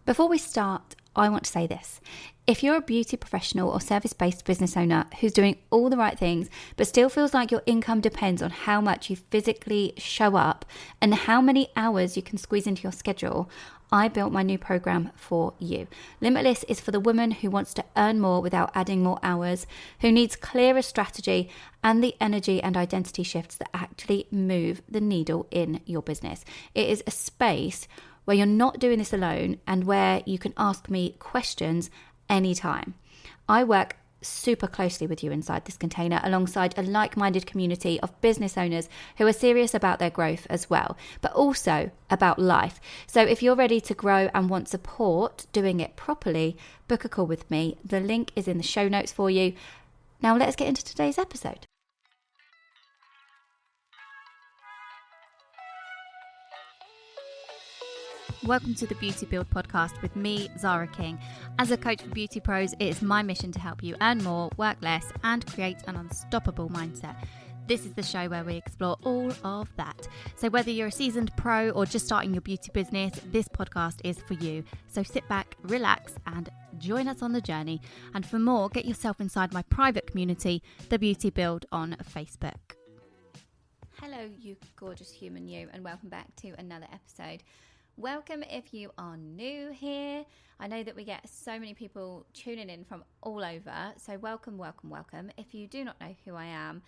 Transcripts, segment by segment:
Before we start, I want to say this. If you're a beauty professional or service-based business owner who's doing all the right things, but still feels like your income depends on how much you physically show up and how many hours you can squeeze into your schedule, I built my new program for you. Limitless is for the woman who wants to earn more without adding more hours, who needs clearer strategy and the energy and identity shifts that actually move the needle in your business. It is a space where you're not doing this alone and where you can ask me questions anytime. I work super closely with you inside this container alongside a like-minded community of business owners who are serious about their growth as well, but also about life. So if you're ready to grow and want support doing it properly, book a call with me. The link is in the show notes for you. Now let's get into today's episode. Welcome to the Beauty Build podcast with me, Zara King. As a coach for beauty pros, it is my mission to help you earn more, work less, and create an unstoppable mindset. This is the show where we explore all of that. So whether you're a seasoned pro or just starting your beauty business, this podcast is for you. So sit back, relax, and join us on the journey. And for more, get yourself inside my private community, the Beauty Build on Facebook. Hello, you gorgeous human you, and welcome back to another episode. Welcome if you are new here. I know that we get so many people tuning in from all over, so welcome. If you do not know who I am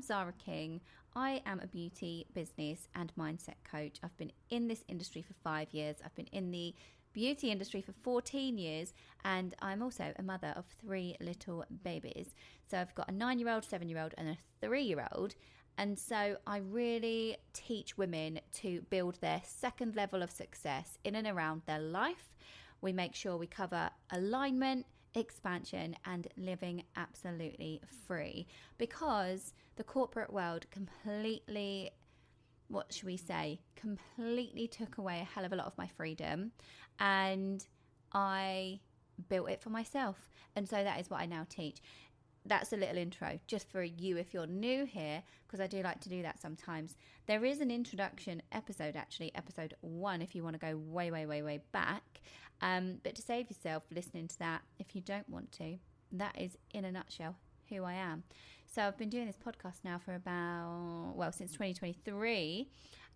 Zara King. I am a beauty, business and mindset coach. I've been in this industry for 5 years. I've been in the beauty industry for 14 years, and I'm also a mother of 3 little babies. So I've got a 9-year-old, 7-year-old and a 3-year-old. And so I really teach women to build their second level of success in and around their life. We make sure we cover alignment, expansion, and living absolutely free, because the corporate world completely took away a hell of a lot of my freedom, and I built it for myself. And so that is what I now teach. That's a little intro just for you if you're new here, because I do like to do that sometimes. There is an introduction episode, actually, episode 1, if you want to go way back. But to save yourself listening to that, if you don't want to, that is in a nutshell who I am. So I've been doing this podcast now for since 2023,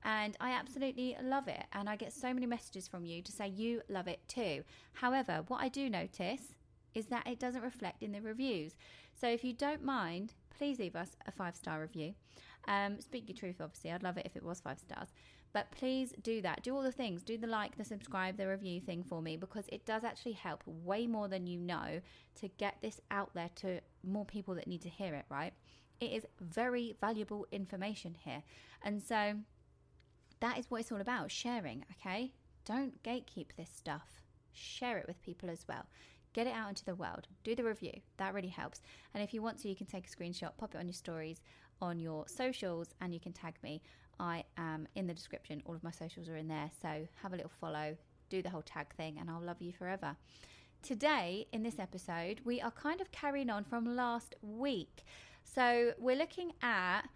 and I absolutely love it. And I get so many messages from you to say you love it too. However, what I do notice is that it doesn't reflect in the reviews. So if you don't mind, please leave us a 5-star review. Speak your truth, obviously. I'd love it if it was 5 stars. But please do that. Do all the things. Do the like, the subscribe, the review thing for me, because it does actually help way more than you know to get this out there to more people that need to hear it, right? It is very valuable information here. And so that is what it's all about, sharing, okay? Don't gatekeep this stuff. Share it with people as well. Get it out into the world. Do the review. That really helps. And if you want to, you can take a screenshot, pop it on your stories, on your socials, and you can tag me. I am in the description. All of my socials are in there. So have a little follow, do the whole tag thing, and I'll love you forever. Today, in this episode, we are kind of carrying on from last week. So we're looking at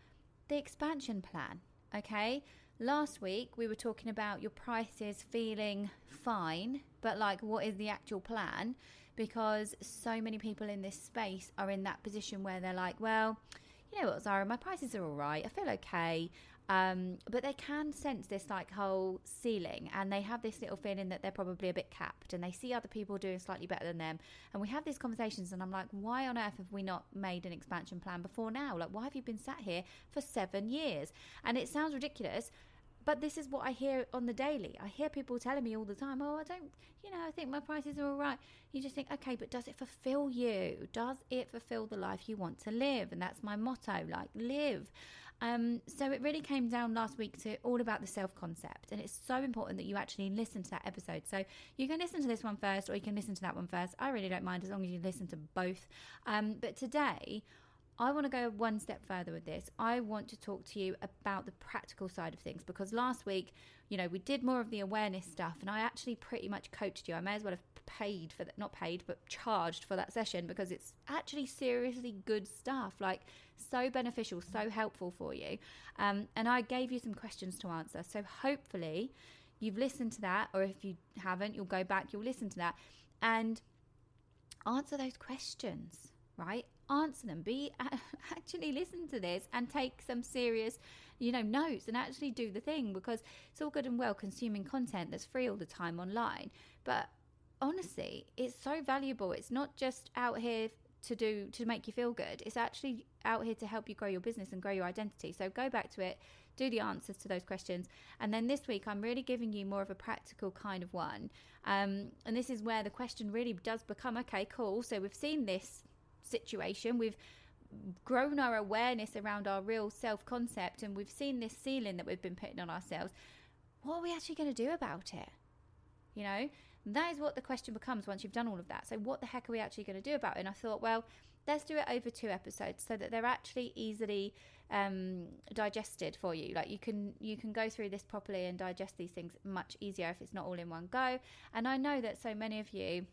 the expansion plan, okay? Last week, we were talking about your prices feeling fine, but like, what is the actual plan? Because so many people in this space are in that position where they're like, well, you know what, Zara, my prices are all right. I feel okay. But they can sense this like whole ceiling, and they have this little feeling that they're probably a bit capped, and they see other people doing slightly better than them. And we have these conversations, and I'm like, why on earth have we not made an expansion plan before now? Like, why have you been sat here for 7 years? And it sounds ridiculous, but this is what I hear on the daily. I hear people telling me all the time, oh, I think my prices are all right. You just think, okay, but does it fulfill you? Does it fulfill the life you want to live? And that's my motto, like, live. So it really came down last week to all about the self-concept. And it's so important that you actually listen to that episode. So you can listen to this one first, or you can listen to that one first. I really don't mind as long as you listen to both. But today, I want to go one step further with this. I want to talk to you about the practical side of things, because last week, we did more of the awareness stuff, and I actually pretty much coached you. I may as well have paid for that, not paid, but charged for that session, because it's actually seriously good stuff, like so beneficial, so helpful for you. And I gave you some questions to answer. So hopefully you've listened to that, or if you haven't, you'll go back, you'll listen to that and answer those questions, right? Answer them. Actually listen to this and take some serious, notes, and actually do the thing, because it's all good and well consuming content that's free all the time online, but honestly, it's so valuable. It's not just out here to make you feel good. It's actually out here to help you grow your business and grow your identity. So go back to it, do the answers to those questions. And then this week, I'm really giving you more of a practical kind of one. And this is where the question really does become, okay, cool. So we've seen this situation. We've grown our awareness around our real self-concept, and we've seen this ceiling that we've been putting on ourselves. What are we actually going to do about it? That is what the question becomes once you've done all of that. So what the heck are we actually going to do about it? And I thought, well, let's do it over 2 episodes so that they're actually easily digested for you. Like you can go through this properly and digest these things much easier if it's not all in one go. And I know that so many of you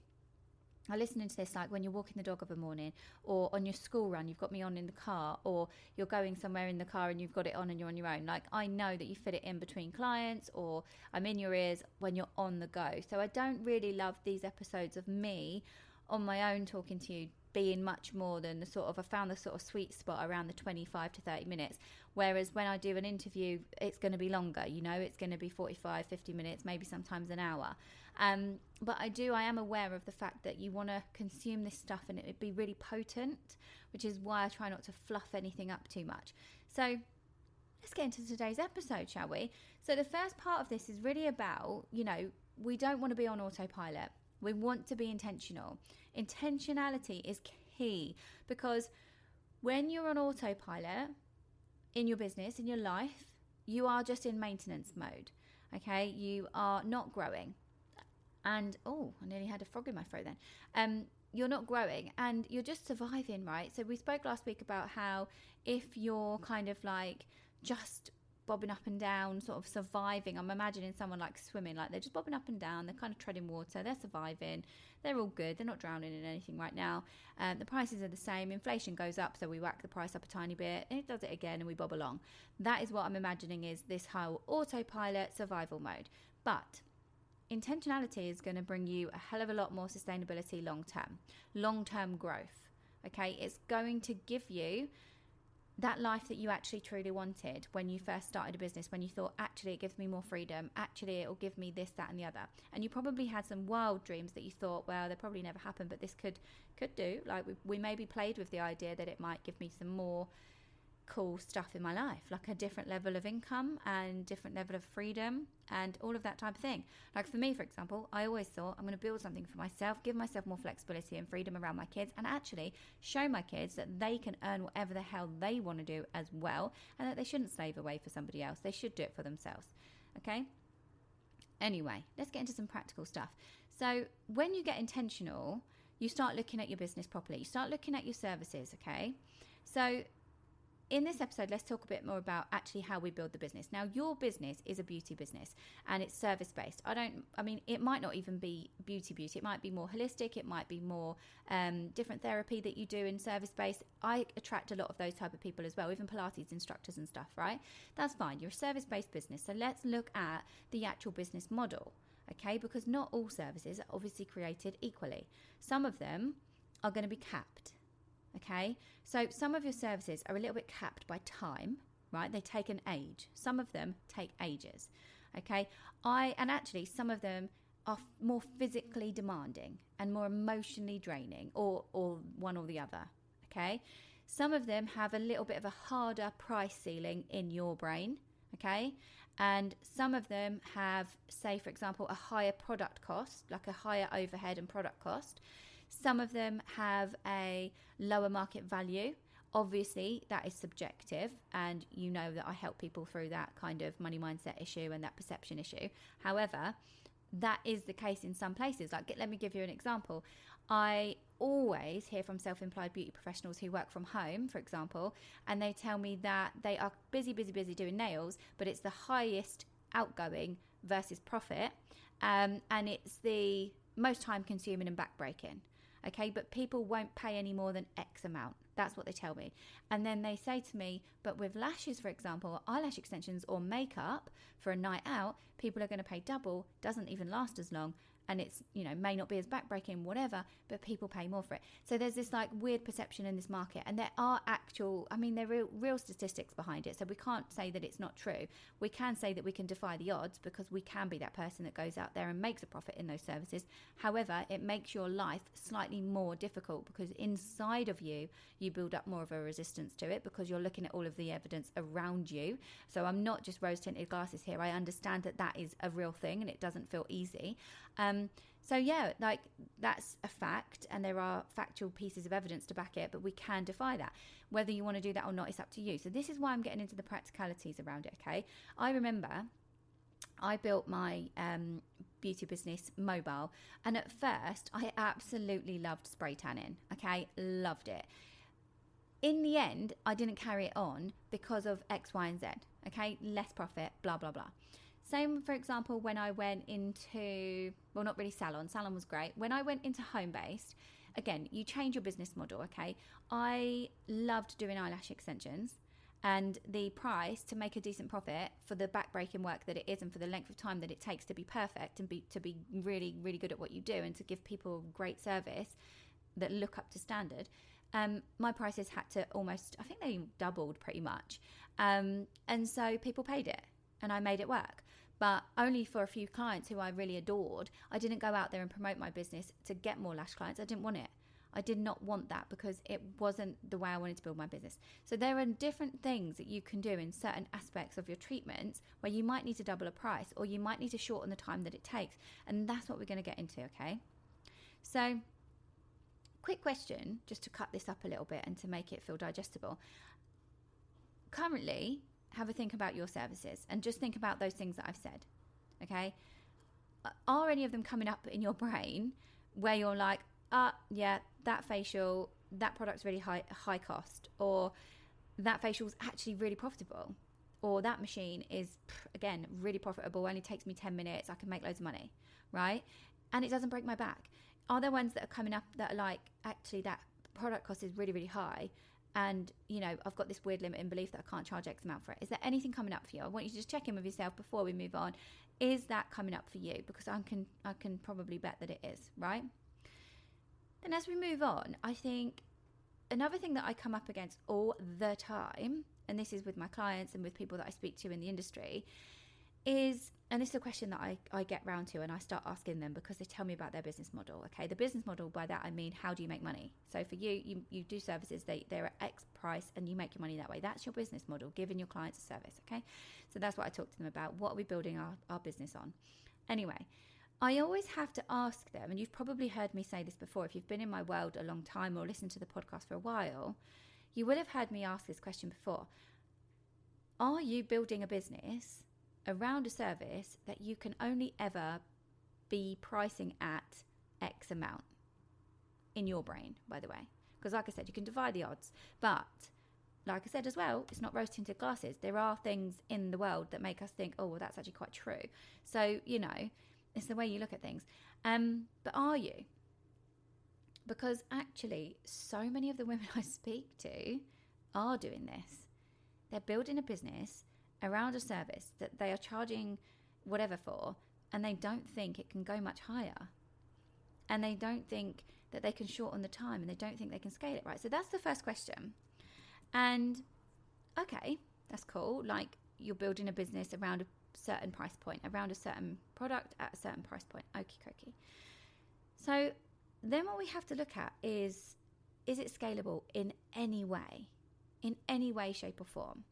are listening to this like when you're walking the dog of a morning, or on your school run, you've got me on in the car, or you're going somewhere in the car and you've got it on and you're on your own. Like I know that you fit it in between clients, or I'm in your ears when you're on the go. So I don't really love these episodes of me on my own talking to you being much more than I found the sort of sweet spot around the 25 to 30 minutes. Whereas when I do an interview, it's going to be longer, it's going to be 45, 50 minutes, maybe sometimes an hour. But I am aware of the fact that you want to consume this stuff and it would be really potent, which is why I try not to fluff anything up too much. So let's get into today's episode, shall we? So the first part of this is really about, we don't want to be on autopilot. We want to be intentional. Intentionality is key, because when you're on autopilot in your business, in your life, you are just in maintenance mode. Okay, you are not growing. And I nearly had a frog in my throat then. You're not growing and you're just surviving, right? So we spoke last week about how if you're kind of like just bobbing up and down, sort of surviving, I'm imagining someone like swimming, like they're just bobbing up and down, they're kind of treading water, they're surviving, they're all good, they're not drowning in anything right now. The prices are the same, inflation goes up, so we whack the price up a tiny bit, and it does it again and we bob along. That is what I'm imagining is this whole autopilot survival mode. But intentionality is going to bring you a hell of a lot more sustainability long-term growth. Okay, it's going to give you that life that you actually truly wanted when you first started a business, when you thought, actually, it gives me more freedom. Actually, it'll give me this, that, and the other. And you probably had some wild dreams that you thought, well, they'll probably never happen, but this could do. Like we maybe played with the idea that it might give me some more cool stuff in my life, like a different level of income and different level of freedom and all of that type of thing. Like for me, for example, I always thought I'm going to build something for myself, give myself more flexibility and freedom around my kids, and actually show my kids that they can earn whatever the hell they want to do as well, and that they shouldn't slave away for somebody else. They should do it for themselves. Okay? Anyway, let's get into some practical stuff. So when you get intentional, you start looking at your business properly. You start looking at your services, okay? So in this episode, let's talk a bit more about actually how we build the business. Now, your business is a beauty business and it's service-based. It might not even be beauty. It might be more holistic. It might be more different therapy that you do in service-based. I attract a lot of those type of people as well, even Pilates instructors and stuff, right? That's fine. You're a service-based business. So let's look at the actual business model, okay? Because not all services are obviously created equally. Some of them are going to be capped. Okay, so some of your services are a little bit capped by time, right? They take an age. Some of them take ages. Okay, and actually some of them are more physically demanding and more emotionally draining, or one or the other. Okay, some of them have a little bit of a harder price ceiling in your brain. Okay, and some of them have, say for example, a higher product cost, like a higher overhead and product cost. Some of them have a lower market value. Obviously, that is subjective, and you know that I help people through that kind of money mindset issue and that perception issue. However, that is the case in some places. Like, let me give you an example. I always hear from self-employed beauty professionals who work from home, for example, and they tell me that they are busy doing nails, but it's the highest outgoing versus profit, and it's the most time consuming and backbreaking. Okay, but people won't pay any more than X amount. That's what they tell me. And then they say to me, but with lashes, for example, or eyelash extensions or makeup for a night out, people are going to pay double, doesn't even last as long. And it's, may not be as backbreaking, whatever, but people pay more for it. So there's this like weird perception in this market. And there are there are real statistics behind it. So we can't say that it's not true. We can say that we can defy the odds because we can be that person that goes out there and makes a profit in those services. However, it makes your life slightly more difficult because inside of you, you build up more of a resistance to it because you're looking at all of the evidence around you. So I'm not just rose-tinted glasses here. I understand that that is a real thing and it doesn't feel easy. So yeah, like that's a fact and there are factual pieces of evidence to back it, but we can defy that. Whether you want to do that or not, it's up to you. So this is why I'm getting into the practicalities around it, okay? I remember I built my beauty business mobile, and at first I absolutely loved spray tanning, okay? Loved it. In the end, I didn't carry it on because of X, Y, and Z, okay? Less profit, blah, blah, blah. Same, for example, when I went into, well, not really salon. Salon was great. When I went into home-based, again, you change your business model, okay? I loved doing eyelash extensions, and the price to make a decent profit for the back-breaking work that it is and for the length of time that it takes to be perfect and to be really, really good at what you do and to give people great service that look up to standard, my prices had to almost, I think they doubled pretty much. And so people paid it and I made it work. But only for a few clients who I really adored. I didn't go out there and promote my business to get more lash clients. I didn't want it. I did not want that because it wasn't the way I wanted to build my business. So there are different things that you can do in certain aspects of your treatments where you might need to double a price or you might need to shorten the time that it takes. And that's what we're going to get into, okay? So, quick question, just to cut this up a little bit and to make it feel digestible. Currently, have a think about your services and just think about those things that I've said, okay? Are any of them coming up in your brain where you're like, yeah, that facial, that product's really high cost, or that facial's actually really profitable, or that machine is, again, really profitable, only takes me 10 minutes, I can make loads of money, right? And it doesn't break my back. Are there ones that are coming up that are like, actually that product cost is really, really high, and I've got this weird limiting belief that I can't charge X amount for it? Is there anything coming up for you? I want you to just check in with yourself before we move on. Is that coming up for you? Because I can probably bet that it is, right? And as we move on, I think another thing that I come up against all the time, and this is with my clients and with people that I speak to in the industry, is, and this is a question that I get round to and I start asking them because they tell me about their business model. Okay, the business model, by that I mean, how do you make money? So for you do services, they're at X price and you make your money that way. That's your business model, giving your clients a service, okay? So that's what I talk to them about. What are we building our business on? Anyway, I always have to ask them, and you've probably heard me say this before, if you've been in my world a long time or listened to the podcast for a while, you will have heard me ask this question before. Are you building a business around a service that you can only ever be pricing at X amount in your brain, by the way? Because like I said, you can divide the odds, but like I said as well, it's not rose-tinted glasses. There are things in the world that make us think, oh, well, that's actually quite true. So, it's the way you look at things. But are you? Because actually, so many of the women I speak to are doing this. They're building a business around a service that they are charging whatever for, and they don't think it can go much higher. And they don't think that they can shorten the time, and they don't think they can scale it right. So that's the first question. And okay, that's cool. Like, you're building a business around a certain price point, around a certain product at a certain price point. Okie dokie. So then what we have to look at is it scalable in any way, shape or form?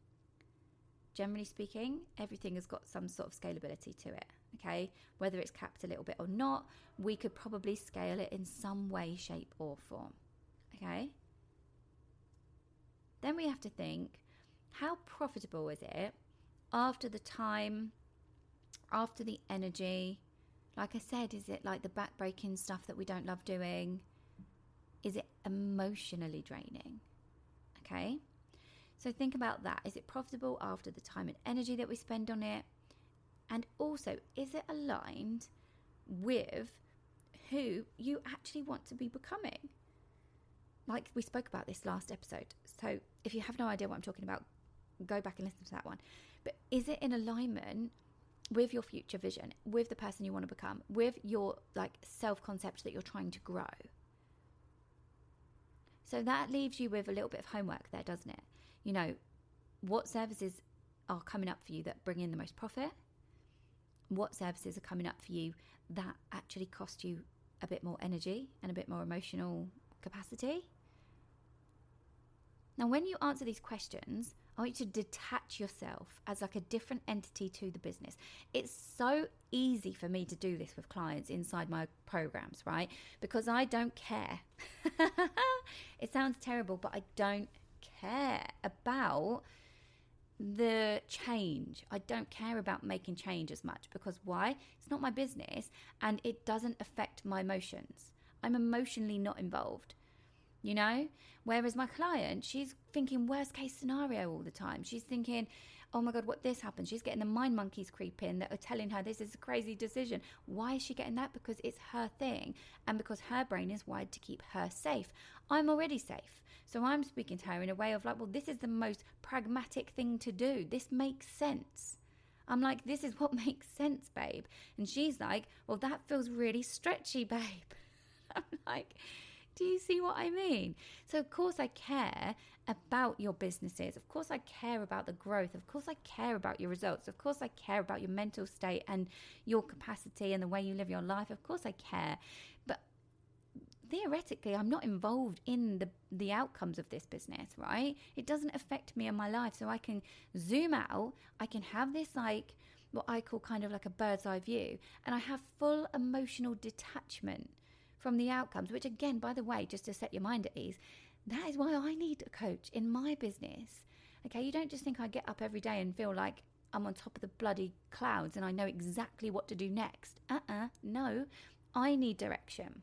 Generally speaking, everything has got some sort of scalability to it, okay? Whether it's capped a little bit or not, we could probably scale it in some way, shape or form, okay? Then we have to think, how profitable is it after the time, after the energy? Like I said, is it like the back-breaking stuff that we don't love doing? Is it emotionally draining? Okay? So think about that. Is it profitable after the time and energy that we spend on it? And also, is it aligned with who you actually want to be becoming? like we spoke about this last episode. So if you have no idea what I'm talking about, go back and listen to that one. But is it in alignment with your future vision, with the person you want to become, with your like self-concept that you're trying to grow? So that leaves you with a little bit of homework there, doesn't it? You know, what services are coming up for you that bring in the most profit? What services are coming up for you that actually cost you a bit more energy and a bit more emotional capacity? Now, when you answer these questions, I want you to detach yourself as like a different entity to the business. It's so easy for me to do this with clients inside my programs, right? Because I don't care. It sounds terrible, but I don't care about the change. I don't care about making change as much, because why? It's not my business and it doesn't affect my emotions. I'm emotionally not involved, you know? Whereas my client, she's thinking worst case scenario all the time. She's thinking, oh my God, what this happened? She's getting the mind monkeys creep in that are telling her this is a crazy decision. Why is she getting that? Because it's her thing and because her brain is wired to keep her safe. I'm already safe. So I'm speaking to her in a way of like, well, this is the most pragmatic thing to do. This makes sense. I'm like, this is what makes sense, babe. And she's like, well, that feels really stretchy, babe. I'm like, do you see what I mean? So of course I care about your businesses. Of course I care about the growth. Of course I care about your results. Of course I care about your mental state and your capacity and the way you live your life. Of course I care. But theoretically, I'm not involved in the outcomes of this business, right? It doesn't affect me and my life. So I can zoom out. I can have this like what I call kind of like a bird's eye view. And I have full emotional detachment from the outcomes, which again, by the way, just to set your mind at ease, that is why I need a coach in my business. Okay, you don't just think I get up every day and feel like I'm on top of the bloody clouds and I know exactly what to do next. No, I need direction.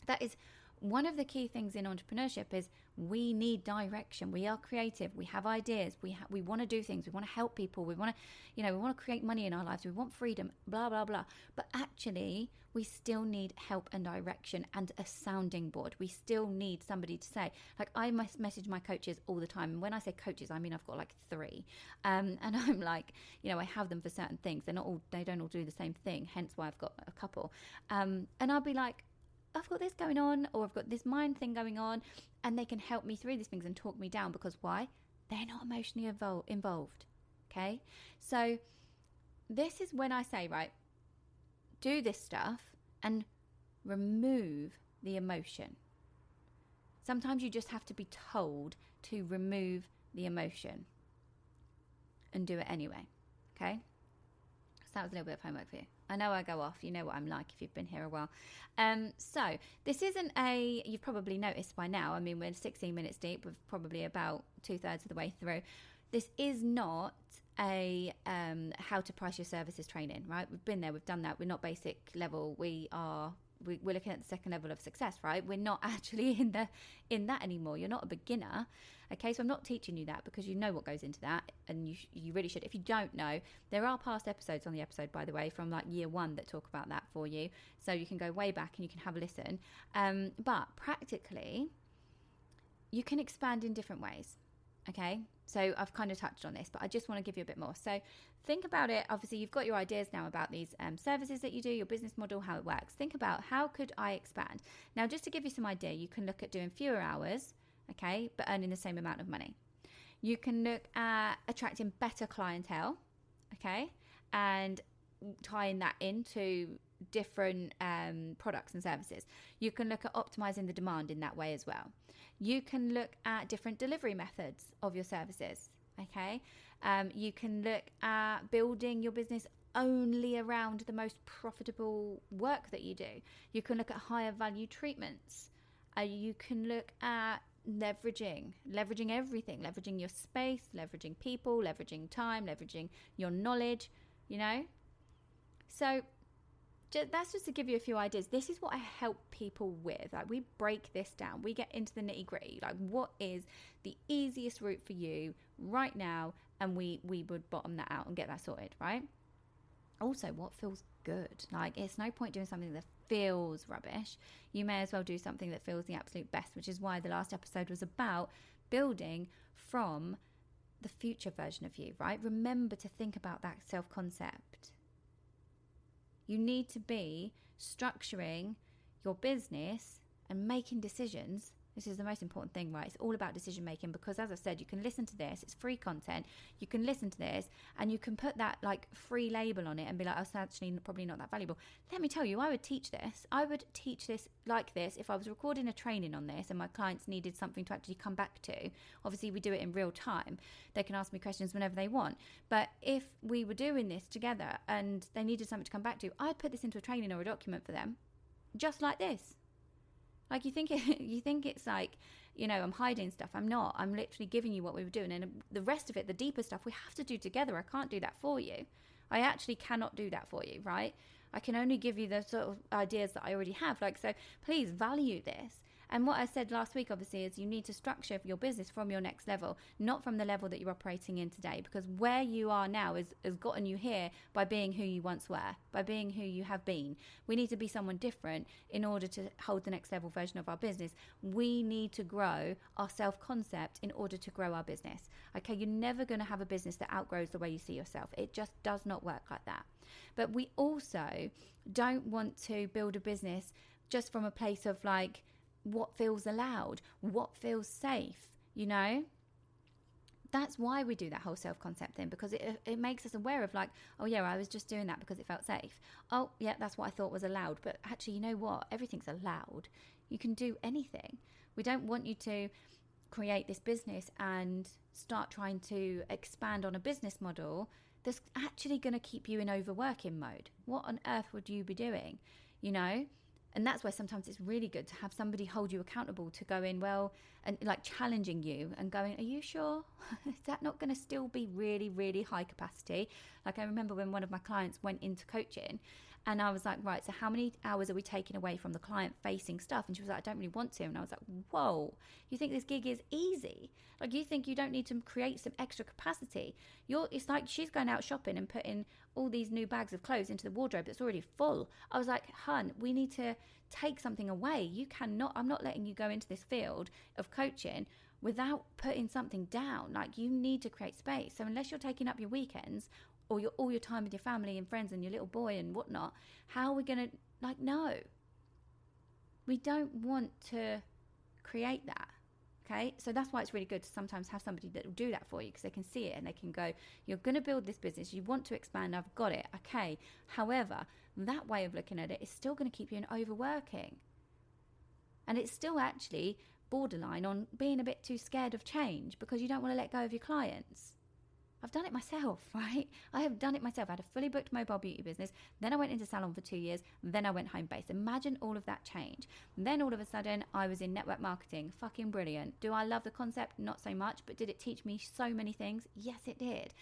That is one of the key things in entrepreneurship is we need direction. We are creative. We have ideas. We want to do things. We want to help people. We want to, we want to create money in our lives. We want freedom, blah, blah, blah. But actually, we still need help and direction and a sounding board. We still need somebody to say, like I must message my coaches all the time. And when I say coaches, I mean, I've got like 3. And I'm like, I have them for certain things. They don't all do the same thing. Hence why I've got a couple. And I'll be like, I've got this going on, or I've got this mind thing going on, and they can help me through these things and talk me down, because why? They're not emotionally involved. Okay? So this is when I say, right, do this stuff and remove the emotion. Sometimes you just have to be told to remove the emotion and do it anyway. Okay? So that was a little bit of homework for you. I know I go off. You know what I'm like if you've been here a while. So this isn't you've probably noticed by now, I mean, we're 16 minutes deep. We're probably about 2/3 of the way through. This is not a how to price your services training, right? We've been there. We've done that. We're not basic level. We're looking at the second level of success, right? We're not actually in that anymore. You're not a beginner. Okay, so I'm not teaching you that because you know what goes into that, and you really should. If you don't know, there are past episodes on the episode, by the way, from like year 1 that talk about that for you. So you can go way back and you can have a listen. But practically, you can expand in different ways. Okay, so I've kind of touched on this, but I just want to give you a bit more. So think about it. Obviously, you've got your ideas now about these services that you do, your business model, how it works. Think about how could I expand? Now, just to give you some idea, you can look at doing fewer hours, okay, but earning the same amount of money. You can look at attracting better clientele, okay, and tying that into different products and services. You can look at optimizing the demand in that way as well. You can look at different delivery methods of your services, okay? You can look at building your business only around the most profitable work that you do. You can look at higher value treatments. You can look at leveraging everything, leveraging your space, leveraging people, leveraging time, leveraging your knowledge, So that's just to give you a few ideas. This is what I help people with. Like, we break this down. We get into the nitty gritty. Like, what is the easiest route for you right now? And we would bottom that out and get that sorted, right? Also, what feels good? Like, it's no point doing something that feels rubbish, you may as well do something that feels the absolute best, which is why the last episode was about building from the future version of you, right? Remember to think about that self-concept. You need to be structuring your business and making decisions. This is the most important thing, right? It's all about decision making, because as I said, you can listen to this. It's free content. You can listen to this and you can put that like free label on it and be like, oh, it's actually probably not that valuable. Let me tell you, I would teach this. I would teach this like this if I was recording a training on this and my clients needed something to actually come back to. Obviously, we do it in real time. They can ask me questions whenever they want. But if we were doing this together and they needed something to come back to, I'd put this into a training or a document for them, just like this. Like you think it's like, you know, I'm hiding stuff. I'm not. I'm literally giving you what we were doing. And the rest of it, the deeper stuff, we have to do together. I can't do that for you. I actually cannot do that for you, right? I can only give you the sort of ideas that I already have. Like, so please value this. And what I said last week, obviously, is you need to structure your business from your next level, not from the level that you're operating in today, because where you are now has gotten you here by being who you once were, by being who you have been. We need to be someone different in order to hold the next level version of our business. We need to grow our self-concept in order to grow our business. Okay, you're never going to have a business that outgrows the way you see yourself. It just does not work like that. But we also don't want to build a business just from a place of like, what feels allowed, what feels safe, you know? That's why we do that whole self-concept thing, because it makes us aware of like, oh yeah, I was just doing that because it felt safe. Oh yeah, that's what I thought was allowed. But actually, you know what? Everything's allowed. You can do anything. We don't want you to create this business and start trying to expand on a business model that's actually going to keep you in overworking mode. What on earth would you be doing, you know? And that's why sometimes it's really good to have somebody hold you accountable to go in, well, and like challenging you and going, are you sure? Is that not going to still be really, really high capacity? Like I remember when one of my clients went into coaching and I was like, right, so how many hours are we taking away from the client facing stuff? And she was like, I don't really want to. And I was like, whoa, you think this gig is easy? Like you think you don't need to create some extra capacity? It's like she's going out shopping and putting all these new bags of clothes into the wardrobe that's already full. I was like, hun, we need to take something away. I'm not letting you go into this field of coaching without putting something down. Like you need to create space. So unless you're taking up your weekends or all your time with your family and friends and your little boy and whatnot, how are we going to, like, no. We don't want to create that. Okay, so that's why it's really good to sometimes have somebody that will do that for you, because they can see it and they can go, you're going to build this business, you want to expand, I've got it, okay. However, that way of looking at it is still going to keep you in overworking. And it's still actually borderline on being a bit too scared of change because you don't want to let go of your clients. I've done it myself, right? I have done it myself. I had a fully booked mobile beauty business. Then I went into salon for 2 years. Then I went home-based. Imagine all of that change. Then all of a sudden, I was in network marketing. Fucking brilliant. Do I love the concept? Not so much. But did it teach me so many things? Yes, it did.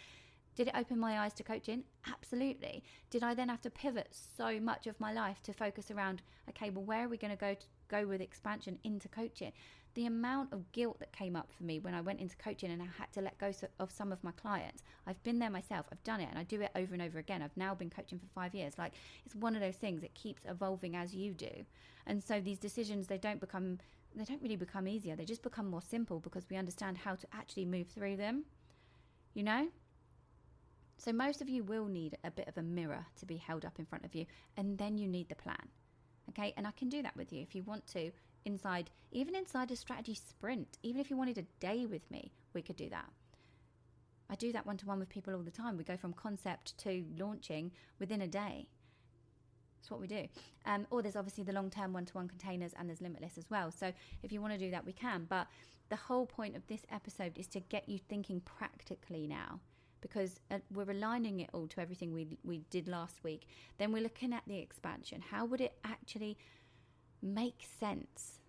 Did it open my eyes to coaching? Absolutely. Did I then have to pivot so much of my life to focus around, okay, well, where are we going to go with expansion into coaching? The amount of guilt that came up for me when I went into coaching and I had to let go of some of my clients. I've been there myself. I've done it and I do it over and over again. I've now been coaching for 5 years. Like, it's one of those things that keeps evolving as you do. And so these decisions, they don't really become easier. They just become more simple because we understand how to actually move through them, you know? So most of you will need a bit of a mirror to be held up in front of you, and then you need the plan. Okay, and I can do that with you if you want to, even inside a strategy sprint. Even if you wanted a day with me, we could do that. I do that one-to-one with people all the time. We go from concept to launching within a day. That's what we do. Or there's obviously the long-term one-to-one containers, and there's Limitless as well. So if you want to do that, we can. But the whole point of this episode is to get you thinking practically now, because we're aligning it all to everything we did last week. Then we're looking at the expansion. How would it actually make sense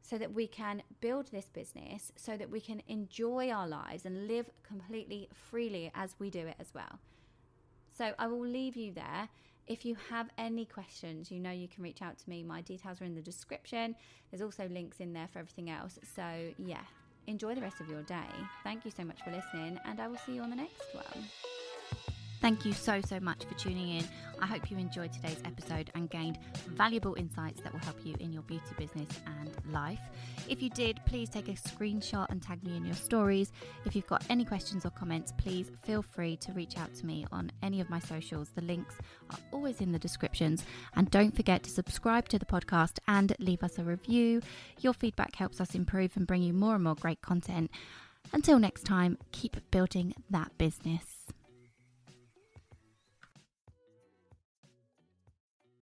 so that we can build this business, so that we can enjoy our lives and live completely freely as we do it as well? So I will leave you there. If you have any questions, you know you can reach out to me. My details are in the description. There's also links in there for everything else. So yeah, enjoy the rest of your day. Thank you so much for listening, and I will see you on the next one. Thank you so much for tuning in. I hope you enjoyed today's episode and gained valuable insights that will help you in your beauty business and life. If you did, please take a screenshot and tag me in your stories. If you've got any questions or comments, please feel free to reach out to me on any of my socials. The links are always in the descriptions. And don't forget to subscribe to the podcast and leave us a review. Your feedback helps us improve and bring you more and more great content. Until next time, keep building that business.